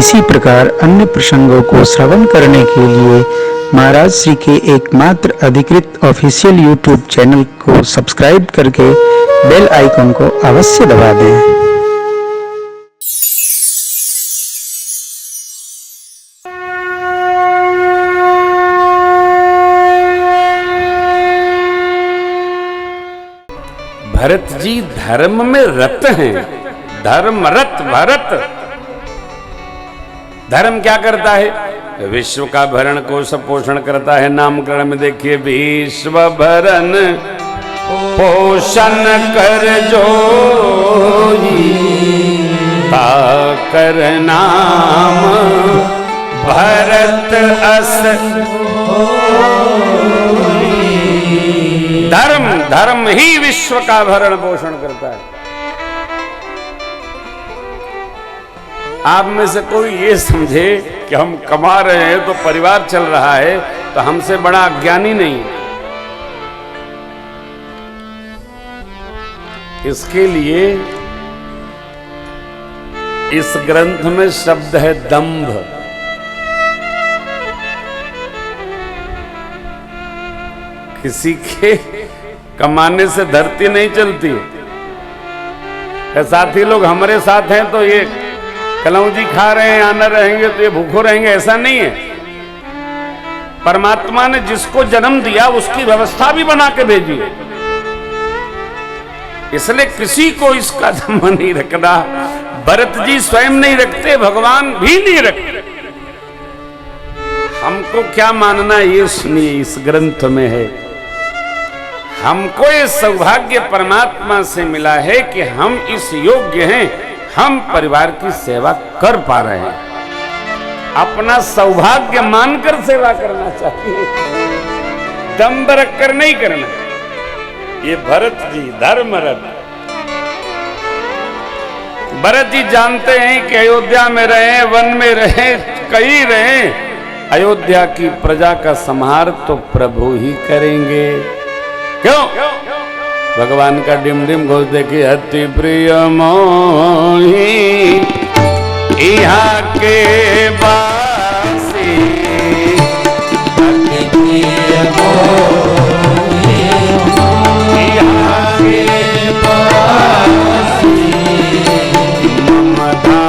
इसी प्रकार अन्य प्रसंगों को श्रवण करने के लिए महाराज श्री के एकमात्र अधिकृत ऑफिशियल यूट्यूब चैनल को सब्सक्राइब करके बेल आइकन को अवश्य दबा दें। भरत जी धर्म में रत हैं, धर्म रत भरत। धर्म क्या करता है? विश्व का भरण कोश पोषण करता है। नामकरण में देखिए, विश्व भरण पोषण कर जोई ताकर नाम भरत अस। धर्म धर्म ही विश्व का भरण पोषण करता है। आप में से कोई ये समझे कि हम कमा रहे हैं तो परिवार चल रहा है, तो हमसे बड़ा अज्ञानी नहीं है। इसके लिए इस ग्रंथ में शब्द है दंभ। किसी के कमाने से धरती नहीं चलती है। साथी लोग हमारे साथ हैं तो ये कलौजी खा रहे हैं, आना रहेंगे तो ये भूखो रहेंगे, ऐसा नहीं है। परमात्मा ने जिसको जन्म दिया उसकी व्यवस्था भी बना के भेजी है। इसलिए किसी को इसका दम नहीं रखना। भरत जी स्वयं नहीं रखते, भगवान भी नहीं रखते। हमको क्या मानना है ये सुनिए, इस ग्रंथ में है। हमको ये सौभाग्य परमात्मा से मिला है कि हम इस योग्य हैं, हम परिवार की सेवा कर पा रहे हैं। अपना सौभाग्य मानकर सेवा करना चाहिए, दंभ रखकर नहीं करना। ये भरत जी धर्मरत। भरत जी जानते हैं कि अयोध्या में रहे, वन में रहे, कहीं रहे, अयोध्या की प्रजा का संहार तो प्रभु ही करेंगे। क्यों? भगवान का डिम डिम घोष देखिए, अति प्रिय मोही यहाँ के बासी, अति प्रिय मोही यहाँ के बासी, ममता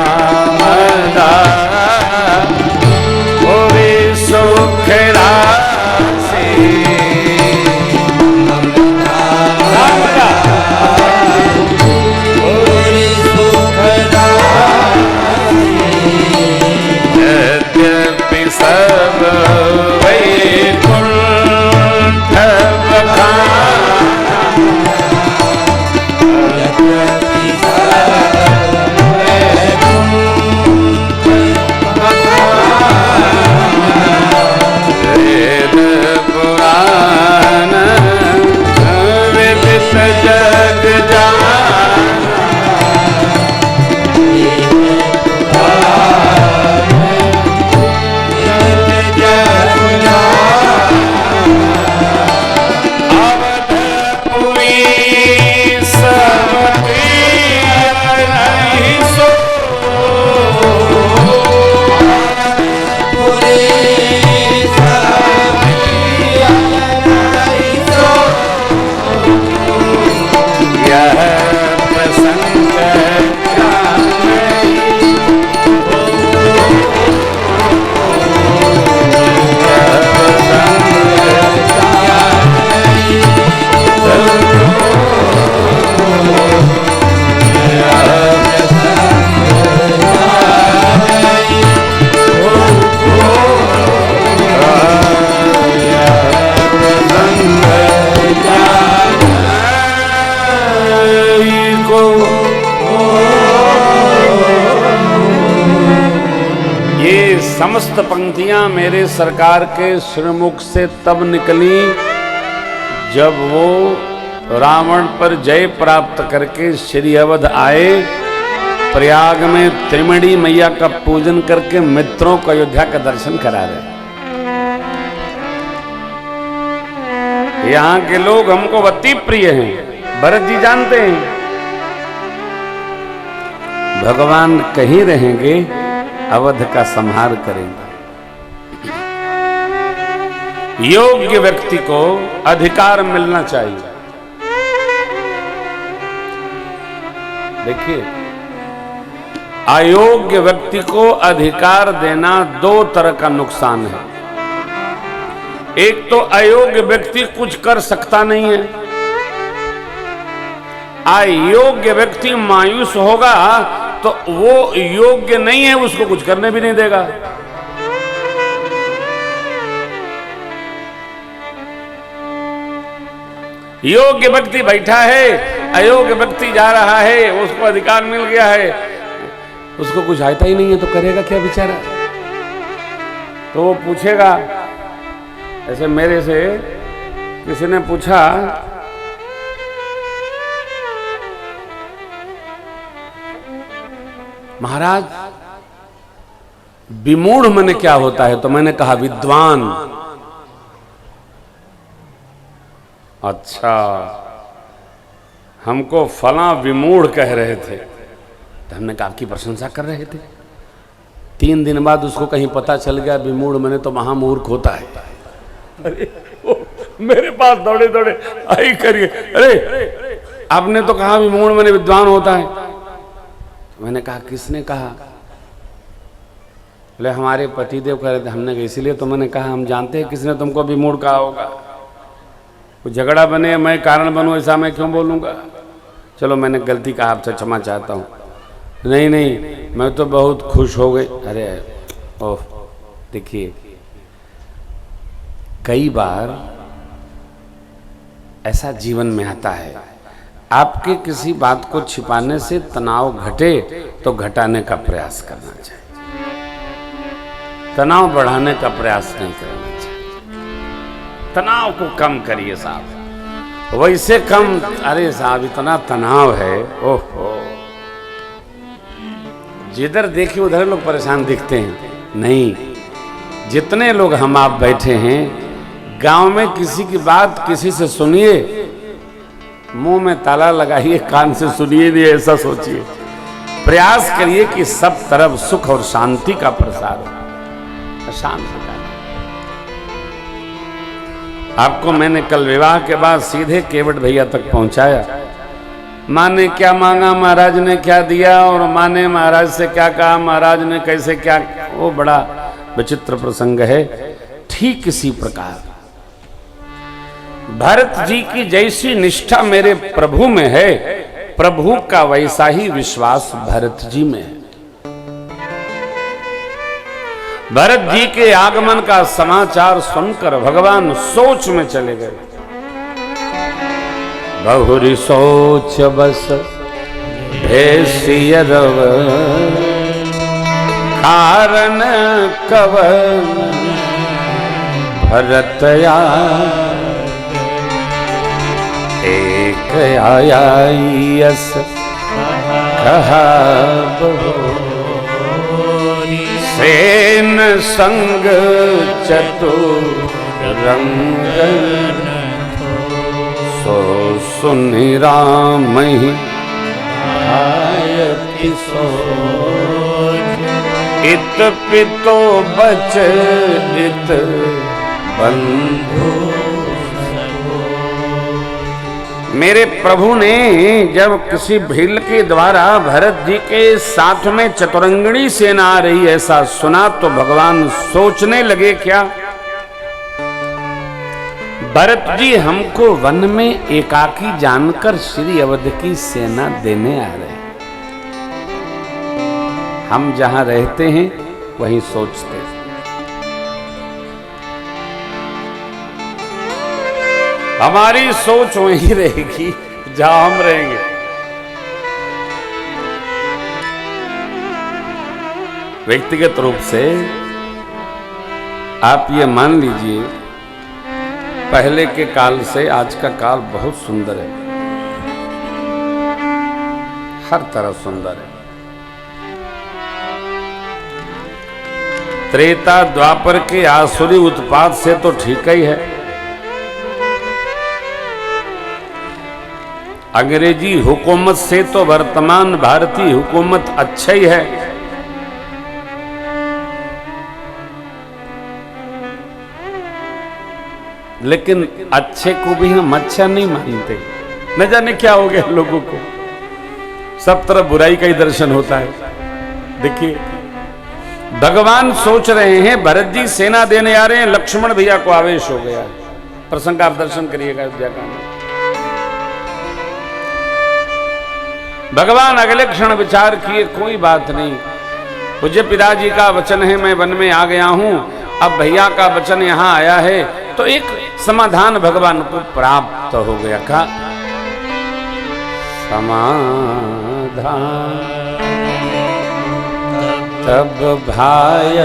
मदा होवे सुख राशि। सब वैकुंठ वेद पुराण विदित जग जान। समस्त पंक्तियां मेरे सरकार के श्रीमुख से तब निकली जब वो रावण पर जय प्राप्त करके श्री अवध आए। प्रयाग में त्रिमणी मैया का पूजन करके मित्रों को अयोध्या का दर्शन करा रहे। यहाँ के लोग हमको अति प्रिय हैं, भरत जी जानते हैं। भगवान कहीं रहेंगे अवध का संहार करेंगे। योग्य व्यक्ति को अधिकार मिलना चाहिए। देखिए, अयोग्य व्यक्ति को अधिकार देना दो तरह का नुकसान है। एक तो अयोग्य व्यक्ति कुछ कर सकता नहीं है, अयोग्य व्यक्ति मायूस होगा तो वो योग्य नहीं है, उसको कुछ करने भी नहीं देगा। योग्य व्यक्ति बैठा है, अयोग्य व्यक्ति जा रहा है, उसको अधिकार मिल गया है, उसको कुछ आता ही नहीं है तो करेगा क्या बेचारा। तो वो पूछेगा, ऐसे मेरे से किसी ने पूछा, महाराज विमूढ़ माने क्या होता है? तो मैंने कहा विद्वान। अच्छा, हमको फला विमूढ़ कह रहे थे, तो हमने कहा आपकी प्रशंसा कर रहे थे। 3 दिन बाद उसको कहीं पता चल गया विमूढ़ माने तो महामूर्ख होता है। अरे मेरे पास दौड़े दौड़े आई करिए, अरे आपने तो कहा विमूढ़ माने विद्वान होता है। तो मैंने कहा किसने कहा? बोले हमारे पतिदेव कह रहे थे। हमने कहा इसीलिए तो मैंने कहा हम जानते हैं किसने तुमको विमूढ़ कहा होगा। कुछ झगड़ा बने, मैं कारण बनूं, ऐसा मैं क्यों बोलूँगा? चलो मैंने गलती कहा, आपसे क्षमा चाहता हूँ। नहीं नहीं, मैं तो बहुत खुश हो गई। अरे ओह, देखिए कई बार ऐसा जीवन में आता है, आपके किसी बात को छिपाने से तनाव घटे तो घटाने का प्रयास करना चाहिए, तनाव बढ़ाने का प्रयास नहीं करना चाहिए। तनाव को कम करिए साहब, वैसे कम। अरे साहब इतना तनाव है, ओहो, जिधर देखिए उधर लोग परेशान दिखते हैं। नहीं, जितने लोग हम आप बैठे हैं, गांव में किसी की बात किसी से सुनिए, मुंह में ताला लगाइए, कान से सुनिए नहीं, ऐसा सोचिए। प्रयास करिए कि सब तरफ सुख और शांति का प्रसार हो। शांति का आपको मैंने कल विवाह के बाद सीधे केवट भैया तक पहुंचाया। माँ ने क्या मांगा, महाराज ने क्या दिया, और माँ ने महाराज से क्या कहा, महाराज ने कैसे क्या। वो बड़ा विचित्र प्रसंग है। ठीक इसी प्रकार भरत जी की जैसी निष्ठा मेरे प्रभु में है, प्रभु का वैसा ही विश्वास भरत जी में है। भरत जी के आगमन का समाचार सुनकर भगवान सोच में चले गए। बहुरी सोच बस भेषिय रव, कारण कवन भरत एक आयास कहा सेन संग चतुरंग, सो सुनि राम ही आयति सोच, इत पितो बच इत बंधु। मेरे प्रभु ने जब किसी भील के द्वारा भरत जी के साथ में चतुरंगणी सेना आ रही ऐसा सुना तो भगवान सोचने लगे, क्या भरत जी हमको वन में एकाकी जानकर श्री अवध की सेना देने आ रहे हैं। हम जहां रहते हैं वहीं सोचते हैं। हमारी सोच वहीं रहेगी जहां हम रहेंगे। व्यक्तिगत रूप से आप ये मान लीजिए, पहले के काल से आज का काल बहुत सुंदर है, हर तरह सुंदर है। त्रेता द्वापर के आसुरी उत्पात से तो ठीक ही है, अंग्रेजी हुकूमत से तो वर्तमान भारतीय हुकूमत अच्छा ही है। लेकिन अच्छे को भी हम अच्छा नहीं मानते। न जाने क्या हो गया लोगों को, सब तरफ बुराई का ही दर्शन होता है। देखिए भगवान सोच रहे हैं, भरत जी सेना देने आ रहे हैं, लक्ष्मण भैया को आवेश हो गया। प्रसंग आप दर्शन करिएगा अयोध्या कांड। भगवान अगले क्षण विचार किए, कोई बात नहीं, पूज्य पिताजी का वचन है, मैं वन में आ गया हूं, अब भैया का वचन यहां आया है, तो एक समाधान भगवान को प्राप्त हो गया। का समाधान तब भाय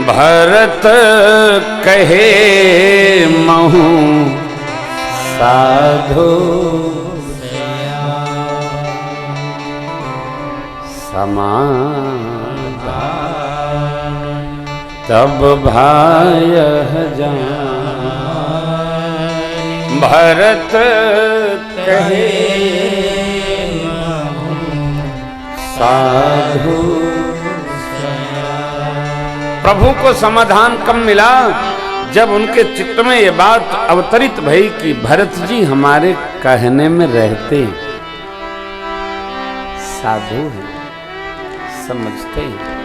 भरत कहे महु साधु समाधान तब भाय भरत कहे साधु। प्रभु को समाधान कब मिला? जब उनके चित्त में ये बात अवतरित भई कि भरत जी हमारे कहने में रहते, साधु हैं, समझते हैं,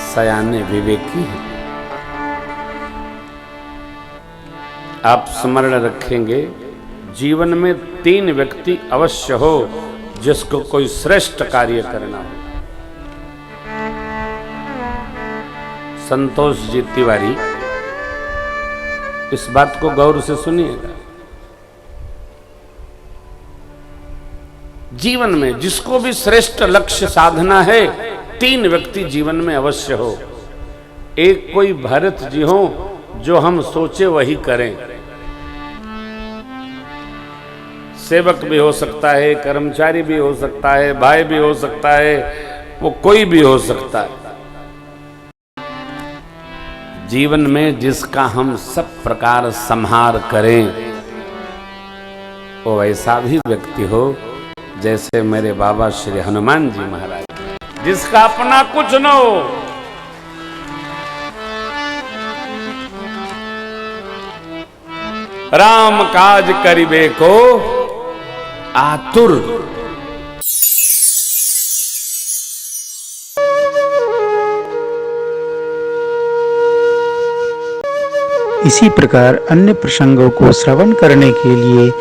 सयाने विवेकी हैं। आप स्मरण रखेंगे, जीवन में 3 व्यक्ति अवश्य हो जिसको कोई श्रेष्ठ कार्य करना हो। संतोष जी तिवारी, इस बात को गौर से सुनिएगा। जीवन में जिसको भी श्रेष्ठ लक्ष्य साधना है, 3 व्यक्ति जीवन में अवश्य हो। एक कोई भरत जी हो जो हम सोचे वही करें। सेवक भी हो सकता है, कर्मचारी भी हो सकता है, भाई भी हो सकता है, वो कोई भी हो सकता है। जीवन में जिसका हम सब प्रकार संहार करें, वो ऐसा भी व्यक्ति हो जैसे मेरे बाबा श्री हनुमान जी महाराज, जिसका अपना कुछ न हो, राम काज करिबे को आतुर। इसी प्रकार अन्य प्रसंगों को श्रवण करने के लिए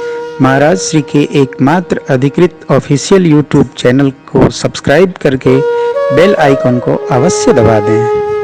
महाराज श्री के एकमात्र अधिकृत ऑफिशियल यूट्यूब चैनल को सब्सक्राइब करके बेल आइकन को अवश्य दबा दें।